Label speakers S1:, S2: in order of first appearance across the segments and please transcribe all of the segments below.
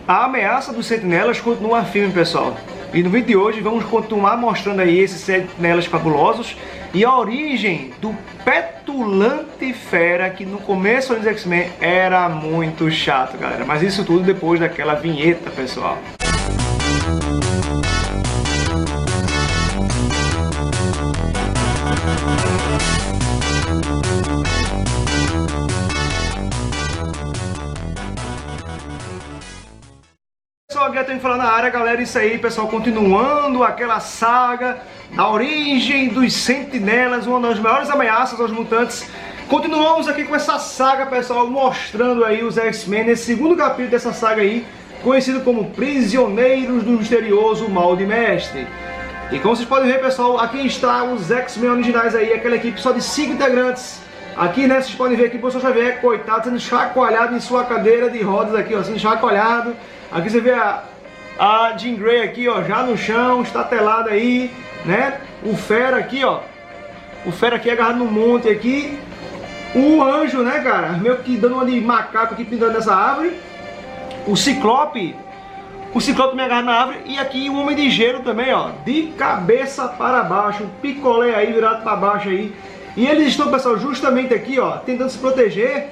S1: a ameaça dos sentinelas continua firme, pessoal. E no vídeo de hoje vamos continuar mostrando aí esses sentinelas fabulosos e a origem do petulante fera que no começo dos X-Men era muito chato, galera. Mas isso tudo depois daquela vinheta, pessoal. Pessoal, aqui eu falando na área, galera, isso aí, pessoal, continuando aquela saga da origem dos sentinelas, uma das maiores ameaças aos mutantes. Continuamos aqui com essa saga, pessoal, mostrando aí os X-Men nesse segundo capítulo dessa saga aí, conhecido como Prisioneiros do Misterioso Mal de Mestre. E como vocês podem ver, pessoal, aqui está os X-Men originais aí, aquela equipe só de 5 integrantes. Aqui, né, vocês podem ver aqui o professor Xavier, coitado, sendo chacoalhado em sua cadeira de rodas aqui, ó, sendo chacoalhado. Aqui você vê a Jean Grey aqui, ó, já no chão, estatelada aí, né? O Fera aqui, ó. O Fera aqui agarrado no monte aqui. O Anjo, né, cara? Meio que dando uma de macaco aqui pintando nessa árvore. O Ciclope me agarrado na árvore. E aqui o Homem de Gelo também, ó. De cabeça para baixo. Um picolé aí virado para baixo aí. E eles estão, pessoal, justamente aqui, ó, tentando se proteger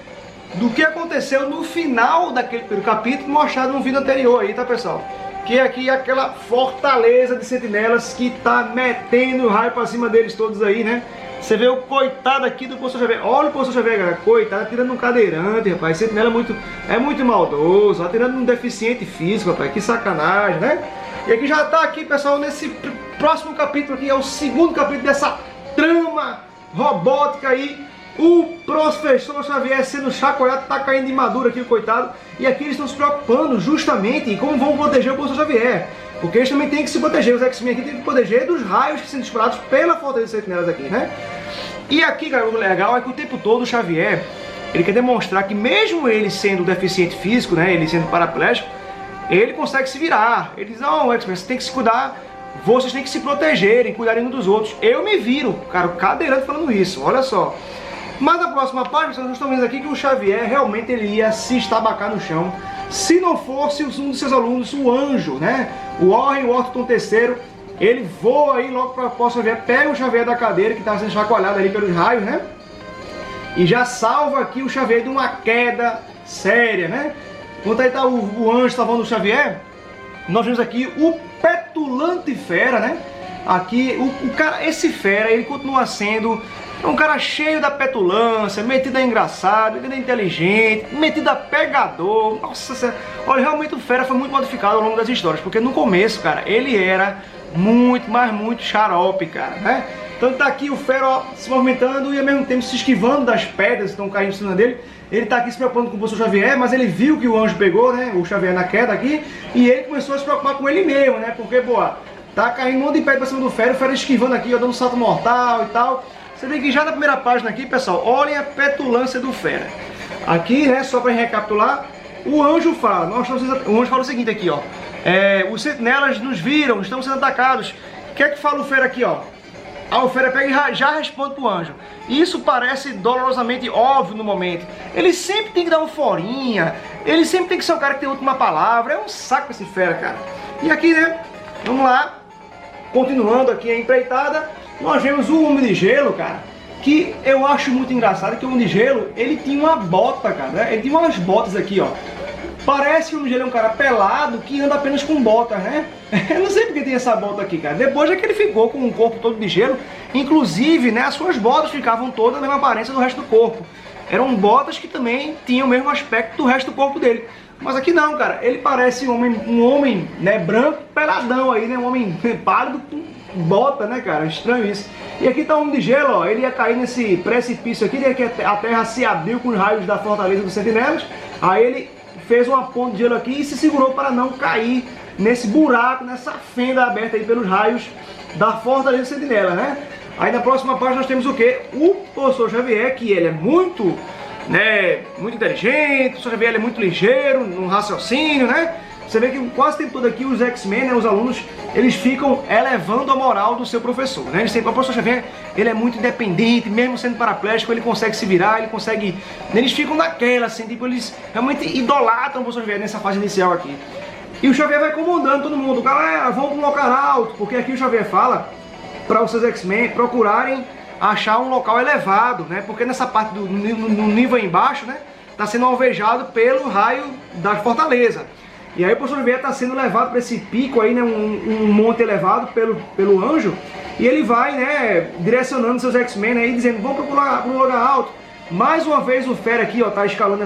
S1: do que aconteceu no final daquele capítulo mostrado no vídeo anterior aí, tá, pessoal? Que aqui é aquela fortaleza de sentinelas que tá metendo raio pra cima deles todos aí, né? Você vê o coitado aqui do professor Xavier. Olha o professor Xavier, galera. Coitado, atirando um cadeirante, rapaz. Sentinela é muito maldoso. Atirando um deficiente físico, rapaz. Que sacanagem, né? E aqui já tá aqui, pessoal, nesse próximo capítulo aqui. É o segundo capítulo dessa trama robótica aí. O professor Xavier sendo chacoalhado, tá caindo de madura aqui, o coitado. E aqui eles estão se preocupando justamente em como vão proteger o professor Xavier. Porque eles também têm que se proteger, os X-Men aqui têm que proteger dos raios que são disparados pela fortaleza de sentinelas aqui, né? E aqui, cara, o legal é que o tempo todo o Xavier, ele quer demonstrar que mesmo ele sendo deficiente físico, né, ele sendo paraplégico, ele consegue se virar. Ele diz, não, X-Men, você tem que se cuidar, vocês têm que se protegerem, cuidarem uns dos outros. Eu me viro, cara, o cadeirante falando isso, olha só. Mas na próxima página, vocês estão vendo aqui que o Xavier realmente ele ia se estabacar no chão se não fosse um dos seus alunos, o Anjo, né? O Warren Worthington III, ele voa aí logo para o Xavier, pega o Xavier da cadeira que está sendo chacoalhado ali pelos raios, né? E já salva aqui o Xavier de uma queda séria, né? Enquanto aí tá o Anjo salvando o Xavier, nós vemos aqui o petulante fera, né? Aqui, o cara, esse fera, ele continua sendo um cara cheio da petulância, metido a engraçado, metido a inteligente, metido a pegador. Nossa senhora, olha, realmente o fera foi muito modificado ao longo das histórias, porque no começo, cara, ele era muito, mas muito xarope, cara, né? Então tá aqui o fera, ó, se movimentando e ao mesmo tempo se esquivando das pedras que estão caindo em cima dele. Ele tá aqui se preocupando com o professor Xavier, mas ele viu que o Anjo pegou, né, o Xavier na queda aqui, e ele começou a se preocupar com ele mesmo, né, porque, boa, tá caindo um monte de pedra pra cima do fera, o fera esquivando aqui, ó, dando um salto mortal e tal. Você vê que já na primeira página aqui, pessoal, olhem a petulância do fera. Aqui, né, só para recapitular, o Anjo fala, o Anjo fala o seguinte aqui, ó. Os sentinelas nos viram, estamos sendo atacados. O que é que fala o fera aqui, ó? O fera pega e já responde pro Anjo. Isso parece dolorosamente óbvio no momento. Ele sempre tem que dar uma forinha, ele sempre tem que ser o cara que tem a última palavra. É um saco esse fera, cara. E aqui, né, vamos lá, continuando aqui a empreitada. Nós vemos o Homem de Gelo, cara, que eu acho muito engraçado que o Homem de Gelo, ele tinha uma bota, cara, né? Ele tinha umas botas aqui, ó. Parece que o Homem de Gelo é um cara pelado que anda apenas com botas, né? Eu não sei porque tem essa bota aqui, cara. Depois é que ele ficou com o corpo todo de gelo, inclusive, né, as suas botas ficavam todas na mesma aparência do resto do corpo. Eram botas que também tinham o mesmo aspecto do resto do corpo dele. Mas aqui não, cara. Ele parece um homem, né, branco, peladão aí, né? Um homem pálido com bota, né, cara? Estranho isso. E aqui tá o Homem de Gelo, ó. Ele ia cair nesse precipício aqui, né, que a terra se abriu com os raios da fortaleza dos sentinelas. Aí ele fez uma ponte de gelo aqui e se segurou para não cair nesse buraco, nessa fenda aberta aí pelos raios da fortaleza dos sentinelas, né? Aí na próxima página nós temos o quê? O professor Xavier, que ele é muito inteligente, o professor Xavier é muito ligeiro no raciocínio, né? Você vê que quase o tempo todo aqui os X-Men, né, os alunos, eles ficam elevando a moral do seu professor, né? O professor Xavier, ele é muito independente, mesmo sendo paraplégico, ele consegue se virar, ele consegue... Eles ficam naquela, assim, tipo, eles realmente idolatram o professor Xavier nessa fase inicial aqui. E o Xavier vai comandando todo mundo, galera, vamos para um local alto, porque aqui o Xavier fala para os seus X-Men procurarem achar um local elevado, né? Porque nessa parte no nível aí embaixo, né, está sendo alvejado pelo raio da fortaleza. E aí o professor Xavier está sendo levado para esse pico aí, né, um monte elevado pelo anjo, e ele vai, né, direcionando seus X-Men aí, dizendo, vamos para um lugar alto. Mais uma vez o Fera aqui, ó, tá escalando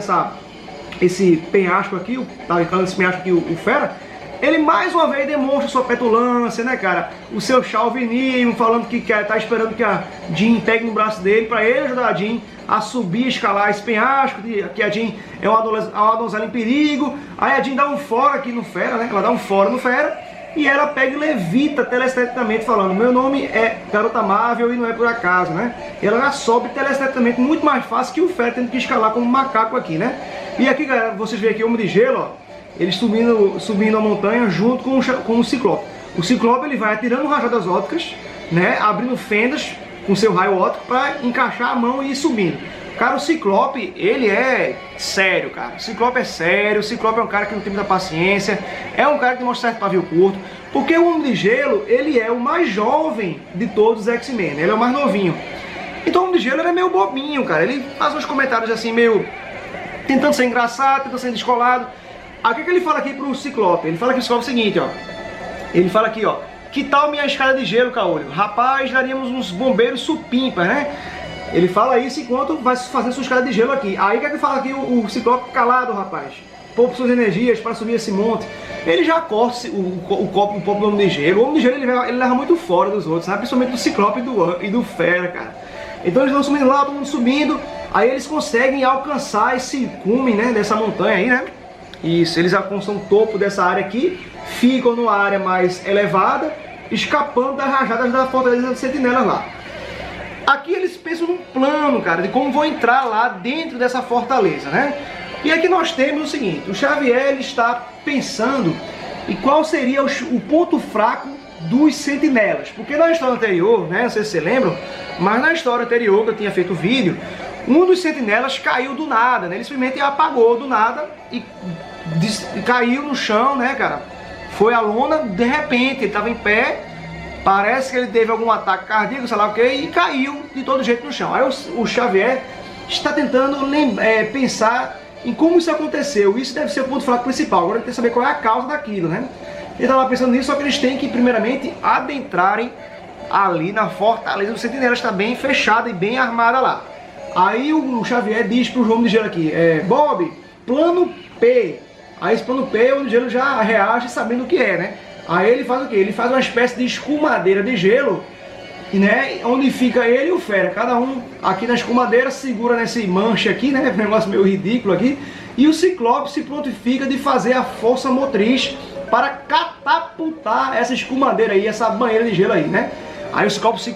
S1: esse penhasco aqui, tá escalando esse penhasco aqui, o Fera. Ele mais uma vez demonstra sua petulância, né, cara? O seu chauvinismo, falando que tá esperando que a Jean pegue no braço dele para ele ajudar a Jean a subir e escalar esse penhasco, que a Jean é uma donzela em perigo. Aí a Jean dá um fora aqui no Fera, né? Ela dá um fora no Fera e ela pega e levita telesteticamente falando, meu nome é Garota Marvel e não é por acaso, né? E ela já sobe telesteticamente muito mais fácil que o Fera tendo que escalar como um macaco aqui, né? E aqui, galera, vocês veem aqui o Homem de Gelo, ó. Ele subindo a montanha junto com o Ciclope. O Ciclope ele vai atirando rajadas ópticas, né, abrindo fendas com seu raio óptico para encaixar a mão e ir subindo. Cara, o Ciclope, ele é sério, cara. O Ciclope é sério, o Ciclope é um cara que não tem muita paciência, é um cara que demonstra certo pavio curto, porque o Homem de Gelo, ele é o mais jovem de todos os X-Men, né? Ele é o mais novinho. Então o Homem de Gelo ele é meio bobinho, cara. Ele faz uns comentários assim, meio tentando ser engraçado, tentando ser descolado. Aí o que ele fala aqui pro Ciclope? Ele fala aqui pro Ciclope o seguinte, ó. Ele fala aqui, ó. Que tal minha escada de gelo, Caolho? Rapaz, daríamos uns bombeiros supimpas, né? Ele fala isso enquanto vai fazendo sua escada de gelo aqui. Aí o que ele fala aqui o Ciclope? Calado, rapaz. Poupe suas energias para subir esse monte. Ele já corta o copo do Homem de Gelo. O Homem de Gelo ele leva muito fora dos outros, sabe? Principalmente do Ciclope e do Fera, cara. Então eles vão subindo lá, todo mundo subindo. Aí eles conseguem alcançar esse cume, né? Dessa montanha aí, né? Isso, eles alcançam o topo dessa área aqui, ficam numa área mais elevada, escapando das rajadas da Fortaleza dos Sentinelas lá. Aqui eles pensam num plano, cara, de como vão entrar lá dentro dessa fortaleza, né? E aqui nós temos o seguinte, o Xavier ele está pensando em qual seria o ponto fraco dos Sentinelas. Porque na história anterior, né, não sei se vocês lembram, mas na história anterior que eu tinha feito o vídeo, um dos Sentinelas caiu do nada, né? Ele simplesmente apagou do nada e caiu no chão, né, cara? Foi a lona, de repente, ele estava em pé, parece que ele teve algum ataque cardíaco, sei lá o que, e caiu de todo jeito no chão. Aí o Xavier está tentando pensar em como isso aconteceu. Isso deve ser o ponto fraco principal. Agora ele tem que saber qual é a causa daquilo, né? Ele estava pensando nisso, só que eles têm que, primeiramente, adentrarem ali na fortaleza do Sentinela, está bem fechada e bem armada lá. Aí o Xavier diz para o Homem de Gelo aqui, Bob, plano P. Aí esse plano P, o Homem de Gelo já reage sabendo o que é, né? Aí ele faz o quê? Ele faz uma espécie de escumadeira de gelo, né? Onde fica ele e o Fera. Cada um aqui na escumadeira segura nesse manche aqui, né? Um negócio meio ridículo aqui. E o Ciclope se prontifica de fazer a força motriz para catapultar essa escumadeira aí, essa banheira de gelo aí, né? Aí o Ciclope se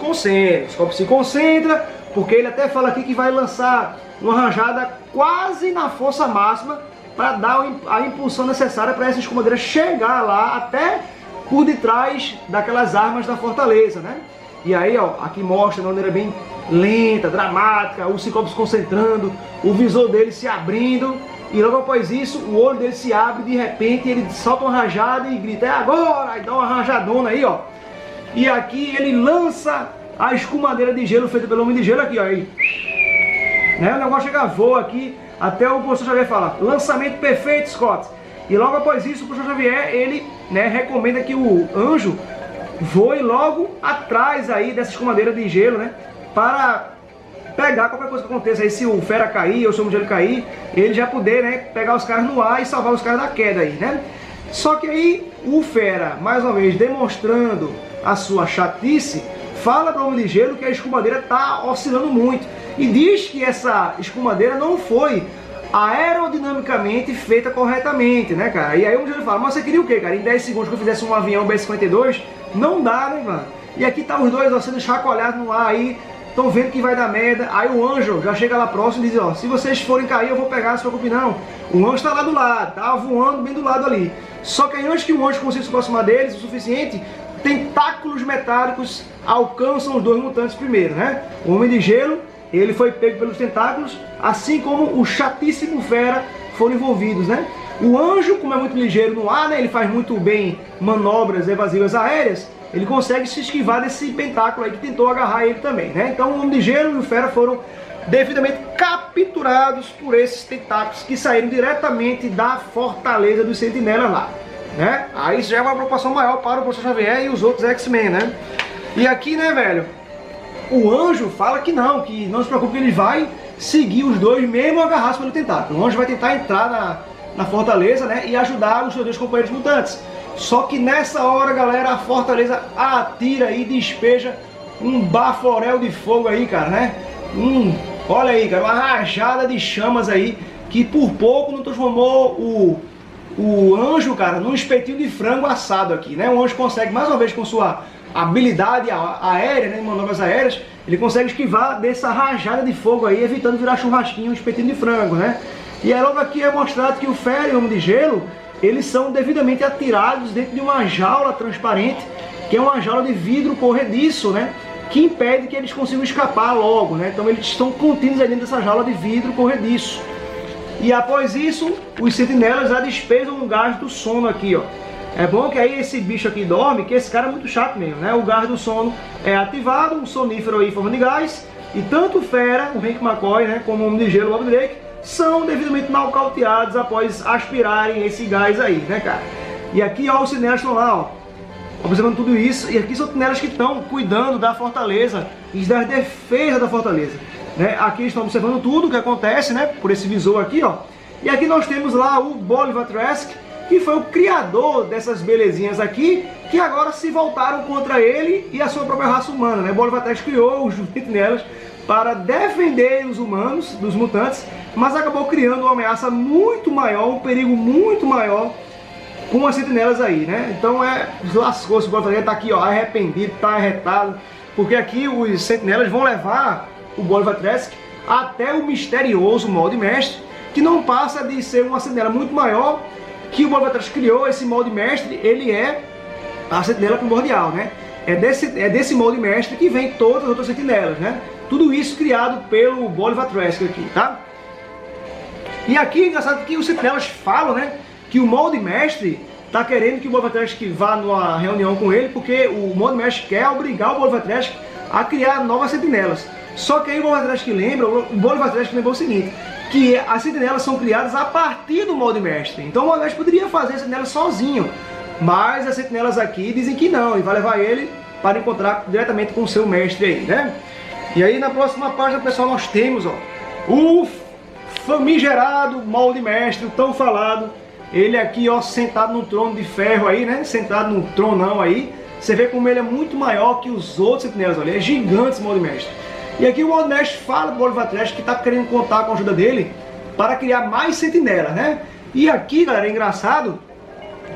S1: concentra, porque ele até fala aqui que vai lançar uma rajada quase na força máxima para dar a impulsão necessária para essa escumadeira chegar lá até por detrás daquelas armas da fortaleza, né? E aí, ó, aqui mostra de uma maneira bem lenta, dramática, o Ciclope se concentrando, o visor dele se abrindo, e logo após isso, o olho dele se abre, de repente ele solta uma rajada e grita, é agora! E dá uma rajadona aí, ó. E aqui ele lança a escumadeira de gelo feita pelo Homem de Gelo aqui, ó. Aí. Né? O negócio chega, voa aqui, até o professor Xavier fala, lançamento perfeito, Scott. E logo após isso, o professor Xavier, ele, né, recomenda que o anjo voe logo atrás aí dessa escumadeira de gelo, né, para pegar qualquer coisa que aconteça aí, se o Fera cair ou se o Homem de Gelo cair, ele já poder, né, pegar os caras no ar e salvar os caras da queda aí, né. Só que aí o Fera, mais uma vez, demonstrando a sua chatice, fala para o Homem de Gelo que a escumadeira está oscilando muito e diz que essa escumadeira não foi aerodinamicamente feita corretamente, né, cara? E aí o Homem de Gelo fala, mas você queria o quê, cara? Em 10 segundos que eu fizesse um avião B-52, não dá, né, mano? E aqui tá os dois ó, sendo chacoalhados no ar aí, estão vendo que vai dar merda. Aí o anjo já chega lá próximo e diz, ó, se vocês forem cair eu vou pegar, não se preocupe não. O anjo está lá do lado, tá voando bem do lado ali. Só que aí antes que o anjo consiga se aproximar deles o suficiente, tentáculos metálicos alcançam os dois mutantes primeiro, né? O Homem de Gelo, ele foi pego pelos tentáculos, assim como o chatíssimo Fera foram envolvidos, né? O anjo, como é muito ligeiro no ar, né? Ele faz muito bem manobras evasivas aéreas, ele consegue se esquivar desse pentáculo aí que tentou agarrar ele também, né? Então o Homem de Gelo e o Fera foram devidamente capturados por esses tentáculos que saíram diretamente da fortaleza dos sentinelas lá, né? Aí isso já é uma preocupação maior para o Professor Xavier e os outros X-Men, né? E aqui, né, velho, o anjo fala que não se preocupe, que ele vai seguir os dois mesmo agarrados pelo tentáculo. O anjo vai tentar entrar na fortaleza, né, e ajudar os seus dois companheiros mutantes. Só que nessa hora, galera, a fortaleza atira e despeja um baforel de fogo aí, cara, né? Olha aí, cara, uma rajada de chamas aí que por pouco não transformou o anjo, cara, num espetinho de frango assado aqui, né? O anjo consegue, mais uma vez, com sua habilidade aérea, né, em manobras aéreas, ele consegue esquivar dessa rajada de fogo aí, evitando virar churrasquinho, um espetinho de frango, né? E aí logo aqui é mostrado que o Fera e o Homem de Gelo, eles são devidamente atirados dentro de uma jaula transparente, que é uma jaula de vidro corrediço, né? Que impede que eles consigam escapar logo, né? Então eles estão contidos aí dentro dessa jaula de vidro corrediço. E após isso, os sentinelas já despejam o gás do sono aqui, ó. É bom que aí esse bicho aqui dorme, que esse cara é muito chato mesmo, né? O gás do sono é ativado, um sonífero aí em forma de gás, e tanto o Fera, o Hank McCoy, né, como o Homem de Gelo, o Bob Drake, são devidamente nocauteados após aspirarem esse gás aí, né, cara? E aqui, ó, os sentinelas estão lá, ó, observando tudo isso, e aqui são sentinelas que estão cuidando da fortaleza e das defesas da fortaleza, né? Aqui estão observando tudo o que acontece, né, por esse visor aqui, ó. E aqui nós temos lá o Bolivar Trask, que foi o criador dessas belezinhas aqui, que agora se voltaram contra ele e a sua própria raça humana, né? Bolivar Trask criou os sentinelas para defender os humanos dos mutantes, mas acabou criando uma ameaça muito maior, um perigo muito maior com as sentinelas aí, né? Então lascou-se, o Bolivar tá aqui, ó, arrependido, tá arretado, porque aqui os sentinelas vão levar o Bolivar Trask até o misterioso molde mestre, que não passa de ser uma sentinela muito maior que o Bolivar Trask criou. Esse molde mestre, ele é a sentinela primordial, né? É desse molde mestre que vem todas as outras sentinelas, né? Tudo isso criado pelo Bolivar Trask aqui, tá? E aqui é engraçado que os sentinelas falam, né, que o molde mestre tá querendo que o Bolivar Trask vá numa reunião com ele, porque o molde mestre quer obrigar o Bolivar Trask a criar novas sentinelas. Só que aí o Bolivar Trask lembra, o Bolivar Trask lembrou o seguinte, que as sentinelas são criadas a partir do molde mestre. Então o molde mestre poderia fazer as sentinelas sozinho, mas as sentinelas aqui dizem que não, e vai levar ele para encontrar diretamente com o seu mestre aí, né? E aí na próxima página, pessoal, nós temos, ó, o famigerado molde mestre, o tão falado. Ele aqui, ó, sentado no trono de ferro aí, né? Sentado no tronão aí. Você vê como ele é muito maior que os outros sentinelas, olha, é gigante esse molde mestre. E aqui o molde mestre fala do Bolivar Trask que está querendo contar com a ajuda dele para criar mais sentinelas, né? E aqui, galera, é engraçado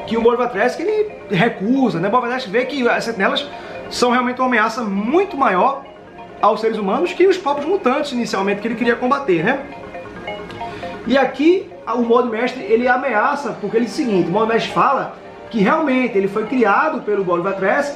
S1: que o Bolivar Trask, ele recusa, né? O Bolivar Trask vê que as sentinelas são realmente uma ameaça muito maior aos seres humanos que os próprios mutantes inicialmente que ele queria combater, né? E aqui o molde mestre, ele ameaça, porque ele diz o seguinte, o molde mestre fala que realmente ele foi criado pelo Bolivar Trask,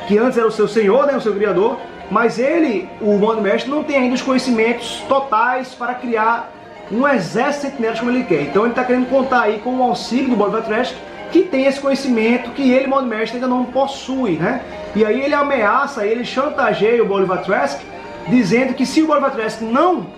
S1: que antes era o seu senhor, né, o seu criador, mas ele, o molde mestre, não tem ainda os conhecimentos totais para criar um exército de sentinelas como ele quer. Então ele está querendo contar aí com o auxílio do Bolivar Trask, que tem esse conhecimento que ele, molde mestre, ainda não possui, né? E aí ele ameaça, ele chantageia o Bolivar Trask, dizendo que se o Bolivar Trask não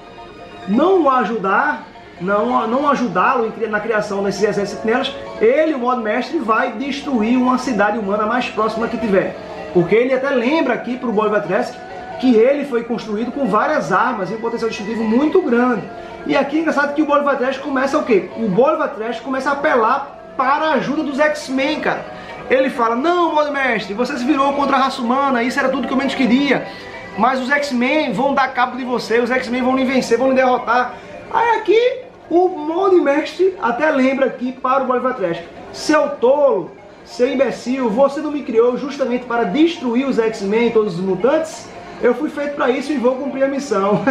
S1: ajudá-lo na criação desses exércitos de sentinelas, ele, o molde mestre, vai destruir uma cidade humana mais próxima que tiver. Porque ele até lembra aqui para o Bolivar Trask que ele foi construído com várias armas e um potencial destrutivo muito grande. E aqui é engraçado que o Bolivar Trask começa o quê? O Bolivar Trask começa a apelar para a ajuda dos X-Men, cara. Ele fala, não, molde mestre, você se virou contra a raça humana, isso era tudo que eu menos queria. Mas os X-Men vão dar cabo de você, os X-Men vão lhe vencer, vão lhe derrotar. Aí aqui o molde mestre até lembra aqui para o Bolivar Trask, seu tolo, seu imbecil, você não me criou justamente para destruir os X-Men e todos os mutantes? Eu fui feito pra isso e vou cumprir a missão.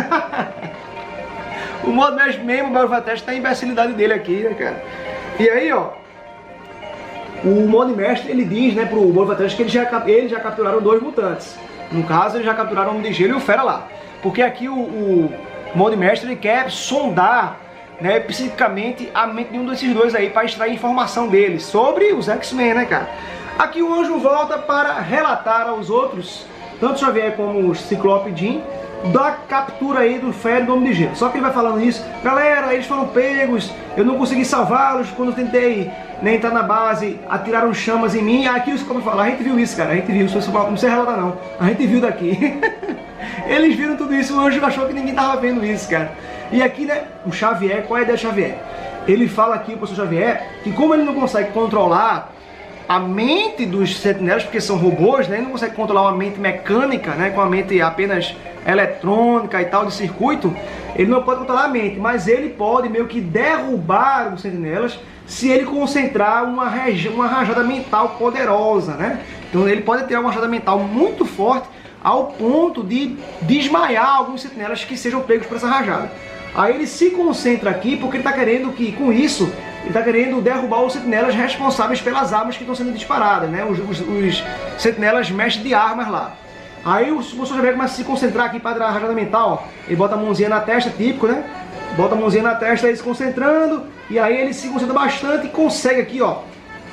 S1: O modo mesmo, o Bolivatresc tá a imbecilidade dele aqui, né, cara? E aí, ó, o modo mestre, ele diz, né, pro Bolivatresc que eles já capturaram 2 mutantes. No caso, eles já capturaram o Homem de Gelo e o Fera lá. Porque aqui o modo mestre, ele quer sondar, né, psiquicamente a mente de um desses dois aí, para extrair informação deles sobre os X-Men, né, cara? Aqui o Anjo volta para relatar aos outros, tanto Xavier como o Ciclope e Jean, da captura aí do Fera e do Homem de Gelo. Só que ele vai falando isso: galera, eles foram pegos, eu não consegui salvá-los quando eu tentei, né, entrar na base, atiraram chamas em mim. Aqui o Ciclope fala: a gente viu isso, cara, a gente viu, não sei relatar não, a gente viu daqui. Eles viram tudo isso, o Anjo achou que ninguém tava vendo isso, cara. E aqui, né, o Xavier, qual é a ideia do Xavier? Ele fala aqui, o professor Xavier, que como ele não consegue controlar a mente dos sentinelas, porque são robôs, né, ele não consegue controlar uma mente mecânica, né, com a mente apenas eletrônica e tal, de circuito, ele não pode controlar a mente, mas ele pode meio que derrubar os sentinelas se ele concentrar uma rajada mental poderosa, né? Então ele pode ter uma rajada mental muito forte ao ponto de desmaiar alguns sentinelas que sejam pegos por essa rajada. Aí ele se concentra aqui porque ele está querendo que, com isso, ele está querendo derrubar os sentinelas responsáveis pelas armas que estão sendo disparadas, né? Os sentinelas mestres de armas lá. Aí o professor Xavier começa a se concentrar aqui para a rajada mental, ó. Ele bota a mãozinha na testa, típico, né? Bota a mãozinha na testa, aí se concentrando, e aí ele se concentra bastante e consegue aqui, ó,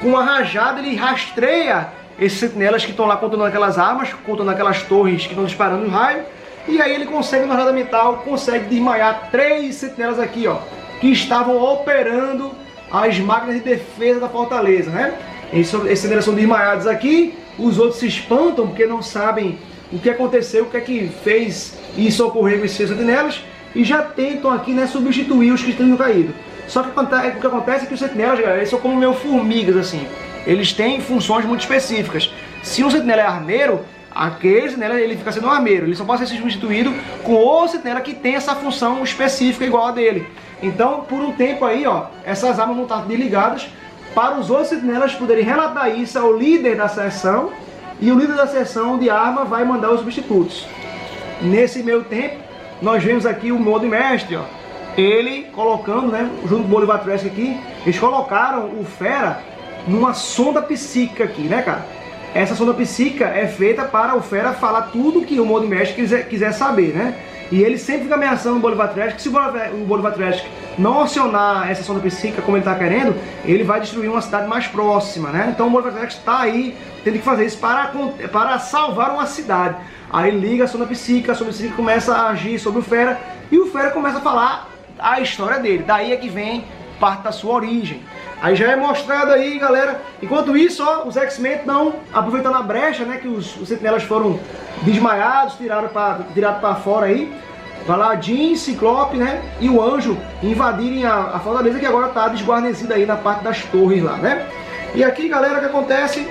S1: com uma rajada ele rastreia esses sentinelas que estão lá controlando aquelas armas, controlando aquelas torres que estão disparando o raio, e aí ele consegue, na rajada mental, consegue desmaiar 3 sentinelas aqui, ó, que estavam operando as máquinas de defesa da fortaleza, né? Esses sentinelas são desmaiados aqui, os outros se espantam porque não sabem o que aconteceu, o que é que fez isso ocorrer com esses sentinelas, e já tentam aqui, né, substituir os que estão caídos. Só que o que acontece é que os sentinelas, galera, eles são como meio formigas, assim. Eles têm funções muito específicas. Se um sentinela é armeiro, aquele sentinela ele fica sendo um armeiro. Ele só pode ser substituído com outro sentinela que tem essa função específica igual a dele. Então, por um tempo aí, ó, essas armas vão estar desligadas para os outros sentinelas poderem relatar isso ao líder da seção, e o líder da seção de arma vai mandar os substitutos. Nesse meio tempo, nós vemos aqui o modo mestre, ó, ele colocando, né, junto com o Bolivatresc aqui, eles colocaram o Fera numa sonda psíquica aqui, né, cara? Essa sonda psíquica é feita para o Fera falar tudo que o modo mestre quiser saber, né? E ele sempre fica ameaçando o Bolivatresc que se o Bolivatresc não acionar essa sonda psíquica como ele está querendo, ele vai destruir uma cidade mais próxima, né? Então o Bolivatresc está aí tendo que fazer isso para salvar uma cidade. Aí liga a sonda psíquica começa a agir sobre o Fera, e o Fera começa a falar a história dele. Daí é que vem parte da sua origem. Aí já é mostrado aí, galera. Enquanto isso, ó, os X-Men estão aproveitando a brecha, né, que os sentinelas foram desmaiados, tirados para fora aí. Vai lá Jean, Ciclope, né, e o Anjo invadirem a fortaleza, que agora está desguarnecida aí na parte das torres lá, né. E aqui, galera, o que acontece?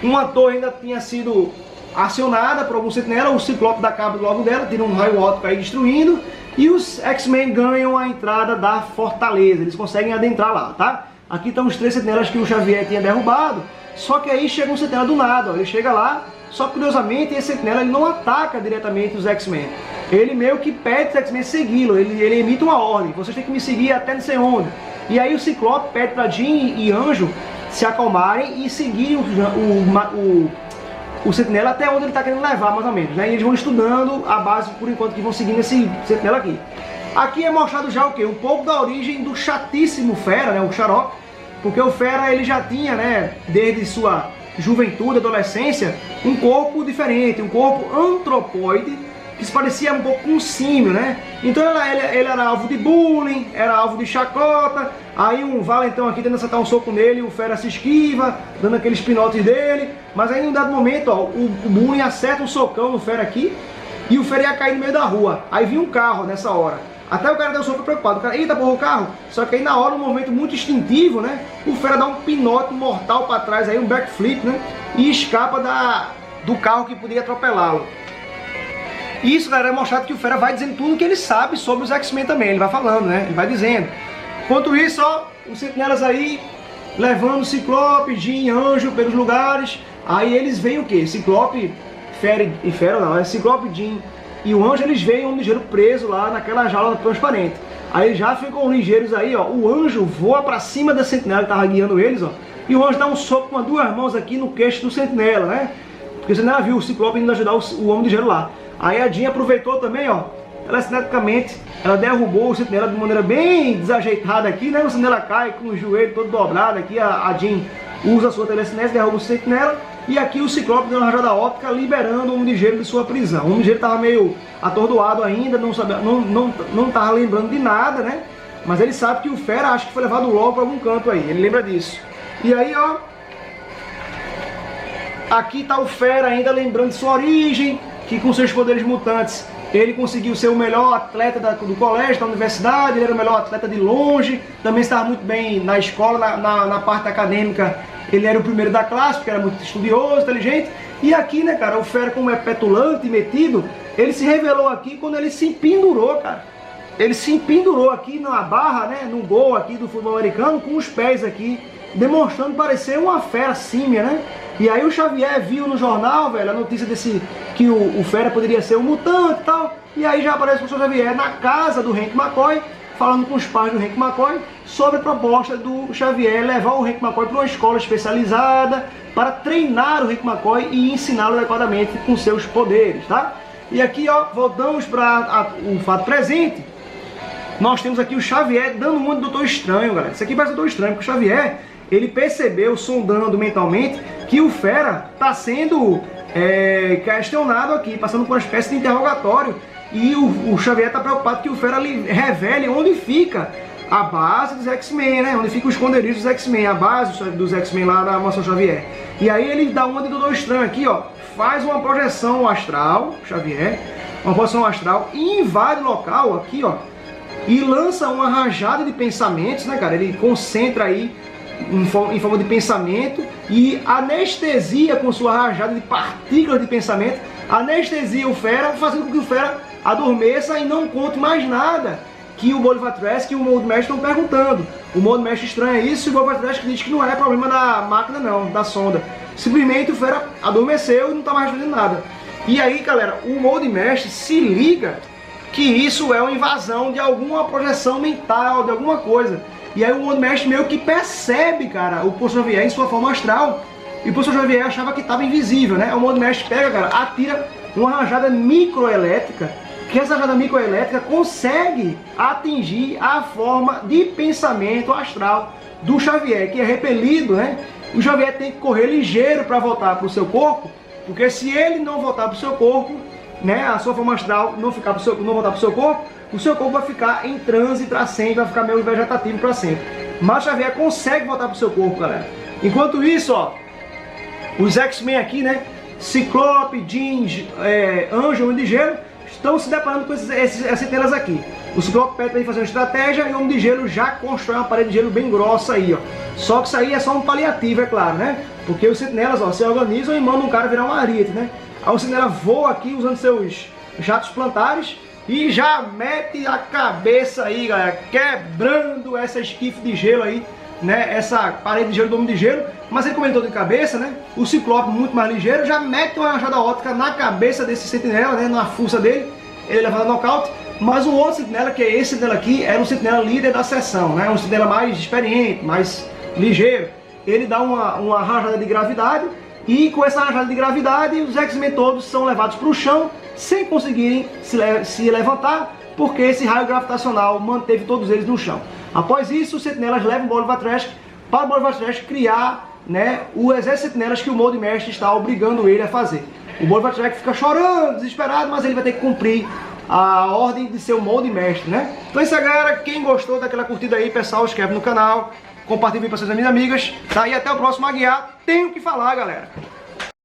S1: Uma torre ainda tinha sido acionada por algum sentinela, o Ciclope dá cabo logo dela, tira um raio óptico aí destruindo, e os X-Men ganham a entrada da fortaleza, eles conseguem adentrar lá, tá? Aqui estão os 3 sentinelas que o Xavier tinha derrubado, só que aí chega um sentinela do nada, ó, ele chega lá, só que curiosamente esse sentinela ele não ataca diretamente os X-Men, ele meio que pede os X-Men segui-lo, ele emite uma ordem: vocês têm que me seguir até não sei onde. E aí o Ciclope pede para Jean e Anjo se acalmarem e seguirem o sentinela até onde ele está querendo levar, mais ou menos, né? E eles vão estudando a base, por enquanto, que vão seguindo esse sentinela aqui. Aqui é mostrado já o quê? Um pouco da origem do chatíssimo Fera, né? O Xarope, porque o Fera ele já tinha, né, desde sua juventude, adolescência, um corpo diferente, um corpo antropóide, que se parecia um pouco com um símio, né? Então ele era alvo de bullying, era alvo de chacota. Aí um valentão aqui tenta acertar um soco nele, o Fera se esquiva, dando aqueles pinotes dele. Mas aí em um dado momento, ó, o bullying acerta um socão no Fera aqui, e o Fera ia cair no meio da rua. Aí vinha um carro nessa hora. Até o cara deu um soco preocupado. O cara, eita porra, o carro. Só que aí na hora, um momento muito instintivo, né? O Fera dá um pinote mortal para trás, aí um backflip, né? E escapa do carro que podia atropelá-lo. Isso, galera, é mostrado que o Fera vai dizendo tudo que ele sabe sobre os X-Men também. Ele vai falando, né? Ele vai dizendo. Enquanto isso, ó, os sentinelas aí levando Ciclope, Jean, Anjo pelos lugares. Aí eles veem o quê? Ciclope Fera não, é Ciclope, Jean e o Anjo, eles veem o Homem de Gelo preso lá naquela jaula transparente. Aí já ficam ligeiros aí, ó. O Anjo voa pra cima da Sentinela que tava guiando eles, ó. E o Anjo dá um soco com as duas mãos aqui no queixo do Sentinela, né? Porque o Sentinela viu o Ciclope indo ajudar o Homem de Gelo lá. Aí a Jean aproveitou também, ó. Ela cineticamente, ela derrubou o Sentinela de maneira bem desajeitada aqui, né? O Sentinela cai com o joelho todo dobrado aqui. A Jean usa a sua telecinese, derruba o Sentinela. E aqui o Ciclope deu uma rajada óptica liberando o Homem de Gelo de sua prisão. O Homem de Gelo estava meio atordoado ainda, não estava lembrando de nada, né? Mas ele sabe que o Fera acho que foi levado logo para algum canto aí, ele lembra disso. E aí, ó, aqui está o Fera ainda lembrando de sua origem, que com seus poderes mutantes ele conseguiu ser o melhor atleta do colégio, da universidade, ele era o melhor atleta de longe, também estava muito bem na escola, na parte acadêmica. Ele era o primeiro da classe, porque era muito estudioso, inteligente. E aqui, né, cara, o Fera, como é petulante e metido, ele se revelou aqui quando ele se pendurou, cara. Ele se pendurou aqui na barra, né, no gol aqui do futebol americano, com os pés aqui, demonstrando parecer uma fera símia, né? E aí o Xavier viu no jornal, velho, a notícia que o Fera poderia ser um mutante e tal. E aí já aparece o professor Xavier na casa do Hank McCoy, falando com os pais do Hank McCoy sobre a proposta do Xavier levar o Hank McCoy para uma escola especializada para treinar o Hank McCoy e ensiná-lo adequadamente com seus poderes, tá? E aqui, ó, voltamos para o fato presente. Nós temos aqui o Xavier dando uma de Doutor Estranho, galera. Isso aqui parece Doutor Estranho, porque o Xavier, ele percebeu, sondando mentalmente, que o Fera está sendo questionado aqui, passando por uma espécie de interrogatório. E o Xavier está preocupado que o Fera revele onde fica a base dos X-Men, né? Onde fica o esconderijo dos X-Men, a base dos X-Men lá da Mansão Xavier. E aí ele dá uma de Doutor Estranho aqui, ó. Faz uma projeção astral, Xavier, uma projeção astral, e invade o local aqui, ó. E lança uma rajada de pensamentos, né, cara? Ele concentra aí em forma de pensamento e anestesia com sua rajada de partículas de pensamento, anestesia o Fera, fazendo com que o Fera adormeça e não conte mais nada que o Bolivar Trask e o Mold Mestre estão perguntando. O Mold Mestre estranha isso e o Bolivar Trask diz que não é problema da máquina não, da sonda. Simplesmente o Fera adormeceu e não está mais respondendo nada. E aí, galera, o Mold Mestre se liga que isso é uma invasão de alguma projeção mental, de alguma coisa. E aí o Mold Mestre meio que percebe, cara, o professor Xavier em sua forma astral. E o professor Xavier achava que estava invisível, né? O Mold Mestre pega, cara, atira uma rajada microelétrica, que essa rajada microelétrica consegue atingir a forma de pensamento astral do Xavier, que é repelido, né? O Xavier tem que correr ligeiro para voltar para o seu corpo, porque se ele não voltar para o seu corpo, né, a sua forma astral não voltar para o seu corpo vai ficar em transe para sempre, vai ficar meio vegetativo para sempre. Mas o Xavier consegue voltar para o seu corpo, galera. Enquanto isso, ó, os X-Men aqui, né, Ciclope, Jean, Anjo, Homem de Gelo, estão se deparando com essas telas aqui. O Ciclope pede para ele fazer uma estratégia e o Homem de Gelo já constrói uma parede de gelo bem grossa aí, ó. Só que isso aí é só um paliativo, é claro, né? Porque os sentinelas, ó, se organizam e mandam um cara virar um ariete, né? Aí o sentinela voa aqui usando seus jatos plantares e já mete a cabeça aí, galera, quebrando essa esquife de gelo aí, né? Essa parede de gelo do Homem de Gelo. Mas ele comentou de cabeça, né? O Ciclope, muito mais ligeiro, já mete uma rajada óptica na cabeça desse sentinela, né? Na fuça dele, ele leva a nocaute. Mas o outro sentinela, que é esse sentinela aqui, era um sentinela líder da seção, né? Um sentinela mais experiente, mais ligeiro. Ele dá uma rajada de gravidade e com essa rajada de gravidade os X-Men todos são levados para o chão sem conseguirem se levantar, porque esse raio gravitacional manteve todos eles no chão. Após isso, os sentinelas levam o Bolivar Trask para o Bolivar Trask criar, né, o exército de sentinelas que o Mold Mestre está obrigando ele a fazer. O Bolivar Trask fica chorando, desesperado, mas ele vai ter que cumprir a ordem de ser o Mold Mestre, né? Então é isso aí, galera. Quem gostou daquela curtida aí, pessoal, inscreve no canal, compartilhe para suas amigas, tá? E até o próximo Aguiar. Tenho que falar, galera.